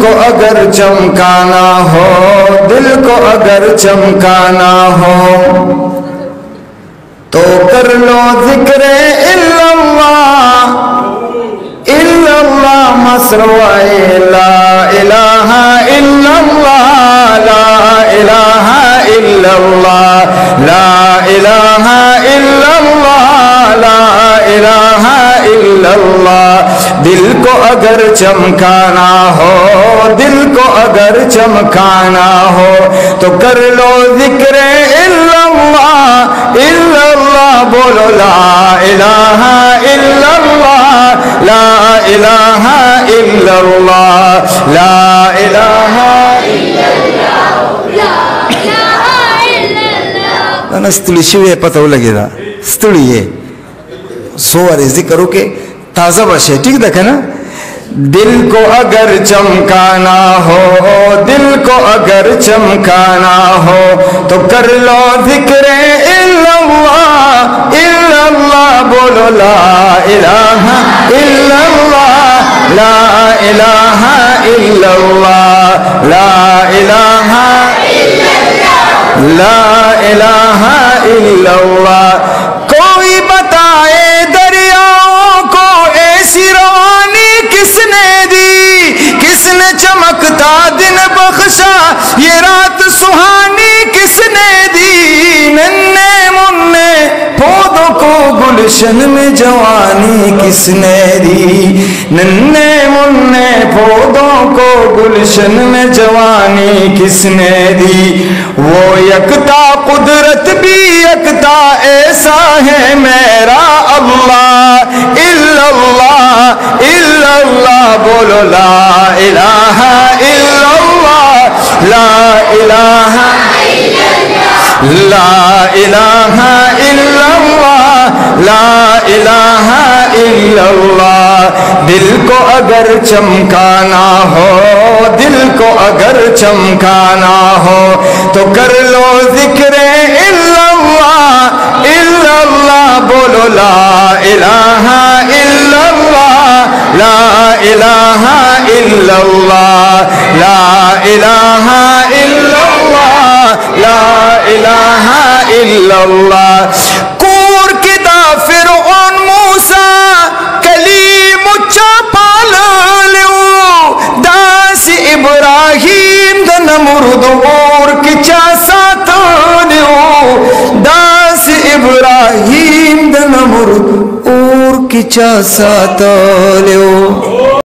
کو اگر چمکانا ہو، دل کو اگر چمکانا ہو تو کر لو ذکر الا اللہ مسروائے لا الہ الا اللہ، لا الہ الا اللہ، لا الہ الا اللہ، لا الہ الا اللہ۔ دل کو اگر چمکانا ہو، دل کو اگر چمکانا ہو تو کر لو ذکر الا اللہ، بولو لا الہ الا اللہ، لا الہ الا اللہ، لا الہ الا اللہ۔ ستڑی شوی پتہ لگے دا ستڑی ہے سوارے ذکر ہو کے تازہ باشے، ٹھیک دیکھا نا؟ دل کو اگر چمکانا ہو، دل کو اگر چمکانا ہو تو کر لو ذکر الا اللہ، بولو لا الہ الا اللہ، لا الہ الا اللہ، لا الہ لا الہ الا اللہ۔ کوئی بتائے دریاؤں کو ایسی روانی کس نے دی، کس نے چمکتا دن بخشا یہ رات سہانی کس نے دی، ننے منے پودوں کو گلشن میں جوانی کس نے دی، ننے منے پودوں کو گلشن میں جوانی کس نے دی۔ وہ یکتا قدرت بھی یکتا ایسا ہے میرا اللہ، الا اللہ، بولو لا الہ الا اللہ، لا الہ لا الہ الا اللہ، لا الہ الا اللہ۔ دل کو اگر چمکانا ہو، دل کو اگر چمکانا ہو تو کر لو ذکر الا اللہ، بولو لا الہ الا اللہ، لا الہ الا اللہ، لا الہ الا اللہ، لا الہ الا اللہ۔ کور کدا فرعون موسیٰ کلیم اچھا پاللیو، داس ابراہیم دا نمرود اور کچا ساتلیو، داس ابراہیم دا نمرود اور کچا ساتلیو۔